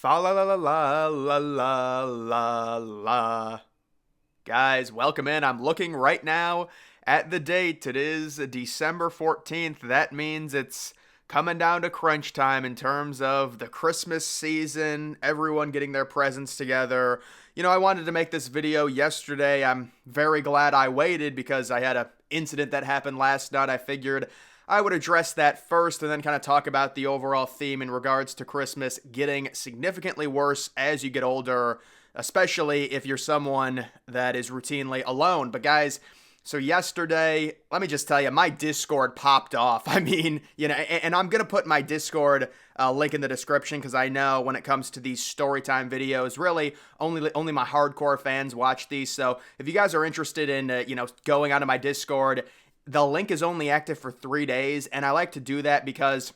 Fa la la la la la la la la. Guys, welcome in. I'm looking right now at the date. It is December 14th. That means it's coming down to crunch time in terms of the Christmas season, everyone getting their presents together. I wanted to make this video yesterday. I'm very glad I waited because I had an incident that happened last night. I figured I would address that first and then kind of talk about the overall theme in regards to Christmas getting significantly worse as you get older, especially if you're someone that is routinely alone. But guys, so yesterday, let me just tell you, my Discord popped off. I mean, and I'm going to put my Discord link in the description because I know when it comes to these storytime videos, really only my hardcore fans watch these. So if you guys are interested in, going onto my Discord, the link is only active for 3 days, and I like to do that because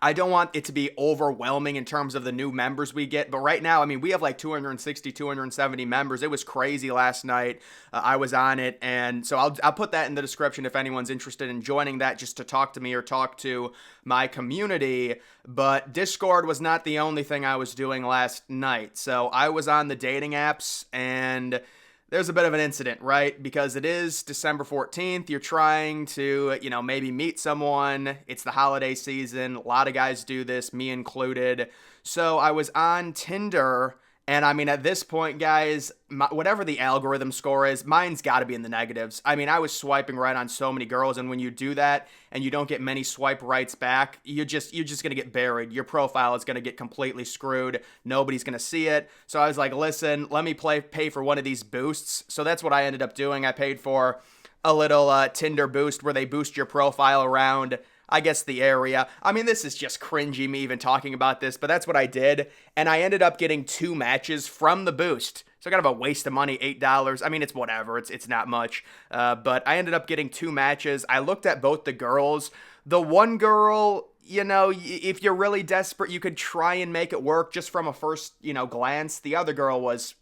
I don't want it to be overwhelming in terms of the new members we get. But right now, I mean, we have like 260, 270 members. It was crazy last night. I was on it. And so I'll put that in the description if anyone's interested in joining that just to talk to me or talk to my community. But Discord was not the only thing I was doing last night. So I was on the dating apps and there's a bit of an incident, right? Because it is December 14th. You're trying to, maybe meet someone. It's the holiday season. A lot of guys do this, me included. So I was on Tinder. And I mean, at this point, guys, whatever the algorithm score is, mine's got to be in the negatives. I mean, I was swiping right on so many girls, and when you do that and you don't get many swipe rights back, you're just gonna get buried. Your profile is gonna get completely screwed. Nobody's gonna see it. So I was like, listen, let me pay for one of these boosts. So that's what I ended up doing. I paid for a little Tinder boost where they boost your profile around, I guess, the area. I mean, this is just cringy, me even talking about this, but that's what I did. And I ended up getting 2 matches from the boost. So kind of a waste of money, $8. I mean, it's whatever. It's not much. But I ended up getting 2 matches. I looked at both the girls. The one girl, if you're really desperate, you could try and make it work just from a first, glance. The other girl was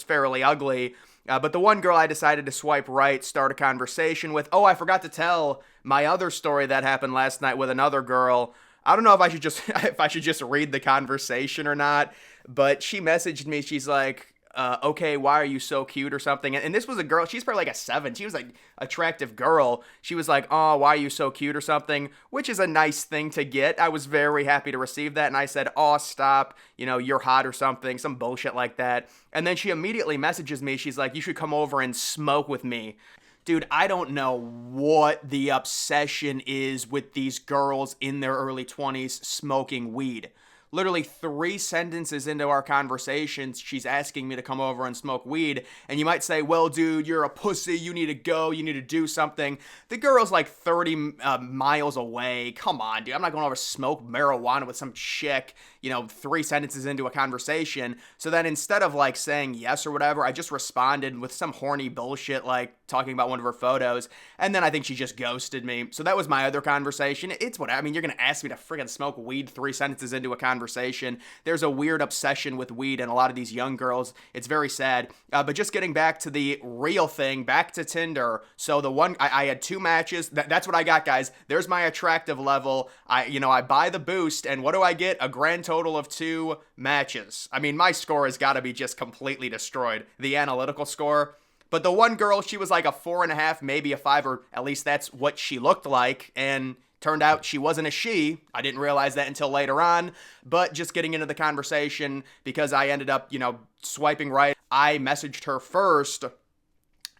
fairly ugly. But the one girl I decided to swipe right, start a conversation with. Oh, I forgot to tell my other story that happened last night with another girl. I don't know if I should just if I should just read the conversation or not, but she messaged me. She's like, okay, why are you so cute or something? And this was a girl. She's probably like a 7. She was like attractive girl. She was like, oh, why are you so cute or something, which is a nice thing to get. I was very happy to receive that. And I said, oh, stop, you're hot or something, some bullshit like that. And then she immediately messages me. She's like, you should come over and smoke with me. Dude, I don't know what the obsession is with these girls in their early 20s smoking weed. Literally 3 sentences into our conversations, she's asking me to come over and smoke weed. And you might say, well, dude, you're a pussy. You need to go. You need to do something. The girl's like 30 miles away. Come on, dude. I'm not going over to smoke marijuana with some chick, 3 sentences into a conversation. So then instead of like saying yes or whatever, I just responded with some horny bullshit like talking about one of her photos. And then I think she just ghosted me. So that was my other conversation. It's what I mean, you're going to ask me to freaking smoke weed 3 sentences into a conversation. There's a weird obsession with weed in a lot of these young girls. It's very sad. But just getting back to the real thing, back to Tinder. So the one, I had 2 matches. That's what I got, guys. There's my attractive level. I buy the boost, and what do I get? A grand total of 2 matches. I mean, my score has got to be just completely destroyed. The analytical score. But the one girl, she was like a 4.5, maybe a 5, or at least that's what she looked like. And turned out she wasn't a she. I didn't realize that until later on, but just getting into the conversation because I ended up, swiping right. I messaged her first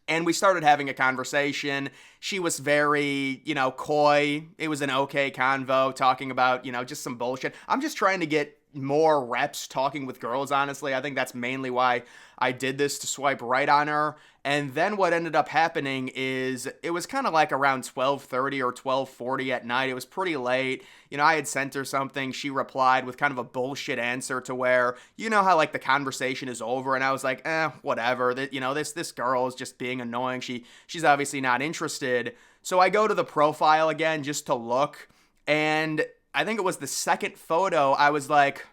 and we started having a conversation. She was very, coy. It was an okay convo talking about, just some bullshit. I'm just trying to get more reps talking with girls, honestly. I think that's mainly why I did this, to swipe right on her. And then what ended up happening is it was kind of like around 12:30 or 12:40 at night. It was pretty late. I had sent her something. She replied with kind of a bullshit answer to where, how like the conversation is over. And I was like, whatever. This girl is just being annoying. She's obviously not interested. So I go to the profile again just to look. And I think it was the second photo. I was like,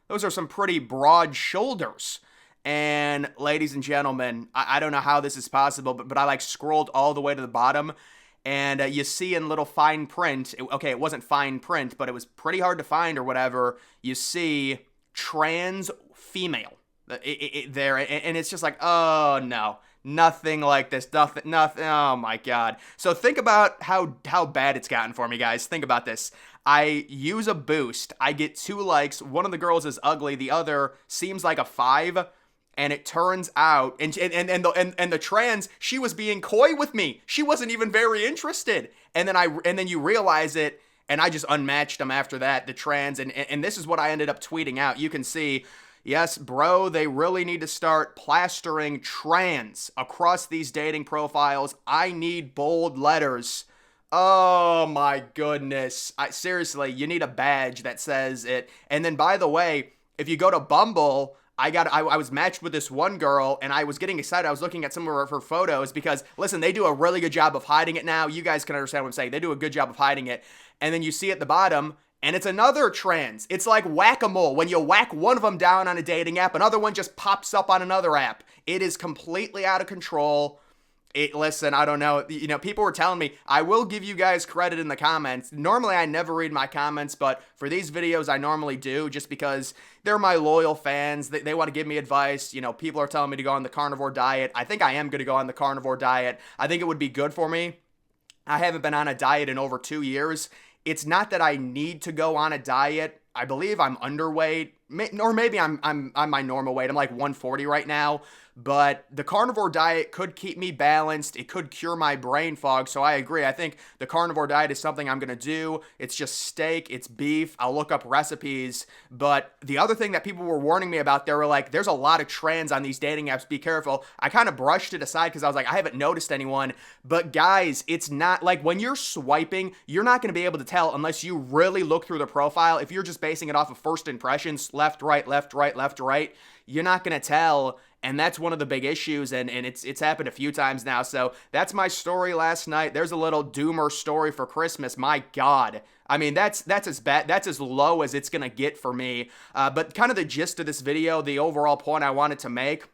those are some pretty broad shoulders. And ladies and gentlemen, I don't know how this is possible, but I like scrolled all the way to the bottom, and you see in little fine print, it wasn't fine print, but it was pretty hard to find or whatever, you see trans female there, and it's just like, oh no, nothing like this, nothing. Oh my god. So think about how bad it's gotten for me, guys. Think about this. I use a boost. I get 2 likes. One of the girls is ugly. The other seems like a 5. And it turns out, and the trans, she was being coy with me. She wasn't even very interested. And then you realize it, and I just unmatched them after that. The trans, and this is what I ended up tweeting out. You can see, yes, bro, they really need to start plastering trans across these dating profiles. I need bold letters. Oh my goodness. Seriously, you need a badge that says it. And then, by the way, if you go to Bumble, I was matched with this one girl, and I was getting excited. I was looking at some of her photos because, listen, they do a really good job of hiding it now. You guys can understand what I'm saying. They do a good job of hiding it. And then you see at the bottom, and it's another trans. It's like whack-a-mole. When you whack one of them down on a dating app, another one just pops up on another app. It is completely out of control. Listen, I don't know. People were telling me, I will give you guys credit in the comments. Normally, I never read my comments, but for these videos, I normally do just because they're my loyal fans. They want to give me advice. People are telling me to go on the carnivore diet. I think I am going to go on the carnivore diet. I think it would be good for me. I haven't been on a diet in over 2 years. It's not that I need to go on a diet. I believe I'm underweight, or maybe I'm my normal weight. I'm like 140 right now. But the carnivore diet could keep me balanced. It could cure my brain fog. So I agree. I think the carnivore diet is something I'm going to do. It's just steak. It's beef. I'll look up recipes. But the other thing that people were warning me about, they were like, there's a lot of trans on these dating apps. Be careful. I kind of brushed it aside because I was like, I haven't noticed anyone. But guys, it's not like when you're swiping, you're not going to be able to tell unless you really look through the profile. If you're just basing it off of first impressions, left, right, left, right, left, right, you're not going to tell. And that's one of the big issues, and it's happened a few times now. So that's my story last night. There's a little doomer story for Christmas. My God. I mean, that's as bad, that's as low as it's going to get for me. But kind of the gist of this video, the overall point I wanted to make,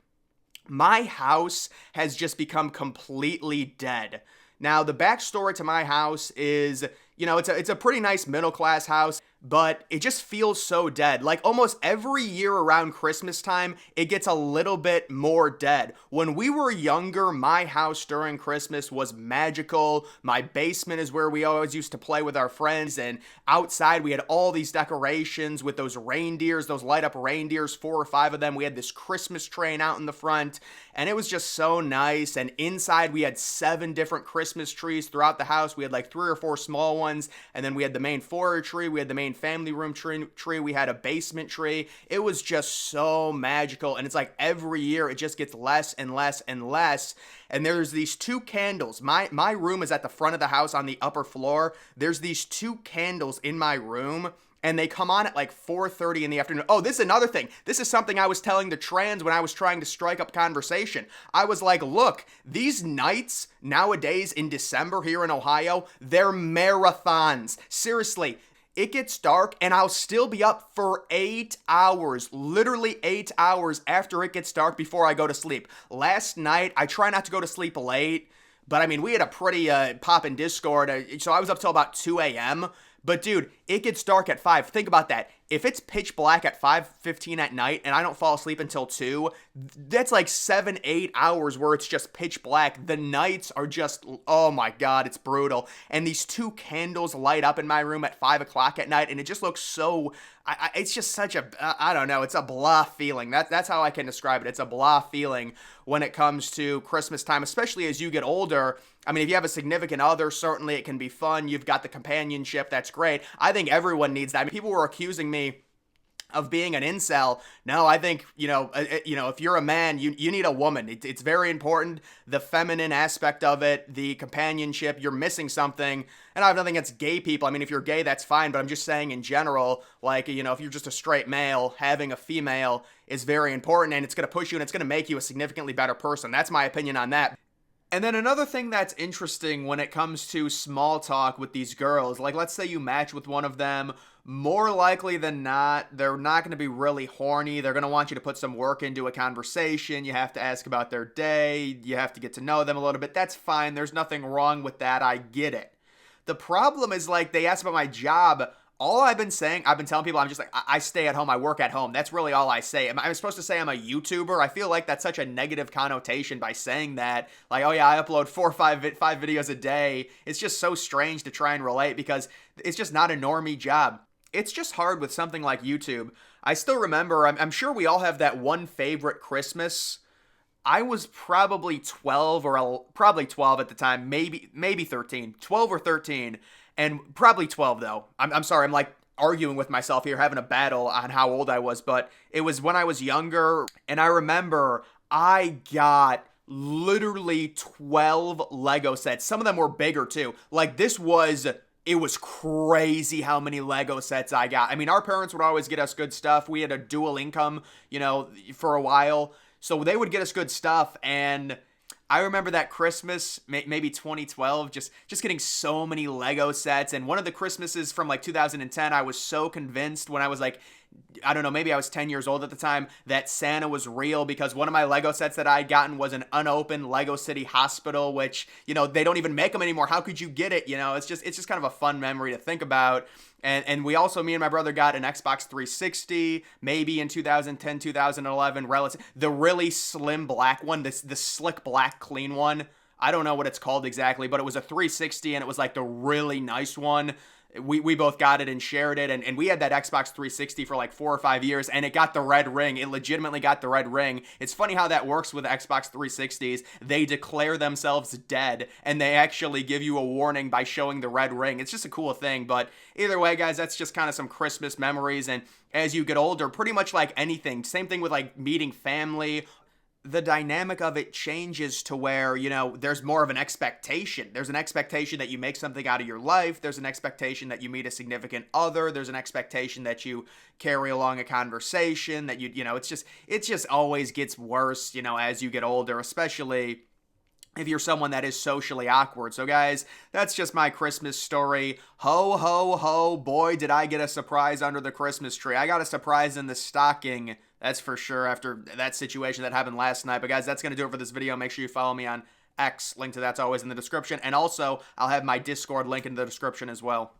my house has just become completely dead. Now, the backstory to my house is, it's a pretty nice middle-class house, but it just feels so dead. Like almost every year around Christmas time, it gets a little bit more dead. When we were younger, my house during Christmas was magical. My basement is where we always used to play with our friends, and outside we had all these decorations with those reindeers, those light up reindeers, 4 or 5 of them. We had this Christmas train out in the front, and it was just so nice. And inside we had 7 different Christmas trees throughout the house. We had like 3 or 4 small ones, and then we had the main foyer tree, we had the main family room tree, we had a basement tree. It was just so magical, and it's like every year it just gets less and less and less. And there's these 2 candles. My room is at the front of the house on the upper floor. There's these 2 candles in my room, and they come on at like 4:30 in the afternoon. Oh, this is another thing. This is something I was telling the trans when I was trying to strike up conversation. I was like, look, these nights nowadays in December here in Ohio, they're marathons. Seriously, it gets dark and I'll still be up for 8 hours, literally 8 hours after it gets dark before I go to sleep. Last night, I try not to go to sleep late, but I mean, we had a pretty poppin' Discord, so I was up till about 2 a.m., but dude, it gets dark at 5. Think about that. If it's pitch black at 5:15 at night and I don't fall asleep until 2, that's like 7-8 hours where it's just pitch black. The nights are just, oh my God, it's brutal. And these 2 candles light up in my room at 5 o'clock at night, and it just looks so, it's just such a, I don't know, it's a blah feeling. That's how I can describe it. It's a blah feeling when it comes to Christmas time, especially as you get older. I mean, if you have a significant other, certainly it can be fun. You've got the companionship. That's great. I think everyone needs that. I mean, people were accusing me of being an incel. No, I think, if you're a man, you need a woman. It's very important. The feminine aspect of it, the companionship, you're missing something. And I have nothing against gay people. I mean, if you're gay, that's fine. But I'm just saying in general, like, if you're just a straight male, having a female is very important, and it's going to push you and it's going to make you a significantly better person. That's my opinion on that. And then another thing that's interesting when it comes to small talk with these girls, like let's say you match with one of them, more likely than not, they're not going to be really horny. They're going to want you to put some work into a conversation. You have to ask about their day. You have to get to know them a little bit. That's fine. There's nothing wrong with that. I get it. The problem is, like, they ask about my job. All I've been saying, I've been telling people, I'm just like, I stay at home, I work at home. That's really all I say. Am I supposed to say I'm a YouTuber? I feel like that's such a negative connotation by saying that. Like, oh yeah, I upload five videos a day. It's just so strange to try and relate because it's just not a normie job. It's just hard with something like YouTube. I still remember, I'm sure we all have that one favorite Christmas. I was probably 12 or probably 12 at the time, maybe 13, 12 or 13, and probably 12 though. I'm sorry, I'm like arguing with myself here, having a battle on how old I was, but it was when I was younger, and I remember I got literally 12 Lego sets. Some of them were bigger too. Like it was crazy how many Lego sets I got. I mean, our parents would always get us good stuff. We had a dual income, for a while. So they would get us good stuff, and I remember that Christmas, maybe 2012, just getting so many Lego sets. And one of the Christmases from like 2010, I was so convinced when I was like, I don't know, maybe I was 10 years old at the time, that Santa was real because one of my Lego sets that I had gotten was an unopened Lego City Hospital, which, they don't even make them anymore. How could you get it? It's just kind of a fun memory to think about. And we also, me and my brother got an Xbox 360, maybe in 2010, 2011, the really slim black one, the slick black clean one. I don't know what it's called exactly, but it was a 360 and it was like the really nice one. We both got it and shared it, and we had that Xbox 360 for like 4 or 5 years, and it got the red ring. It legitimately got the red ring. It's funny how that works with Xbox 360s. They declare themselves dead, and they actually give you a warning by showing the red ring. It's just a cool thing, but either way, guys, that's just kind of some Christmas memories, and as you get older, pretty much like anything, same thing with like meeting family, the dynamic of it changes to where, there's more of an expectation. There's an expectation that you make something out of your life. There's an expectation that you meet a significant other. There's an expectation that you carry along a conversation, that it just always gets worse, as you get older, especially if you're someone that is socially awkward. So guys, that's just my Christmas story. Ho, ho, ho. Boy, did I get a surprise under the Christmas tree. I got a surprise in the stocking. That's for sure after that situation that happened last night. But guys, that's going to do it for this video. Make sure you follow me on X. Link to that's always in the description. And also, I'll have my Discord link in the description as well.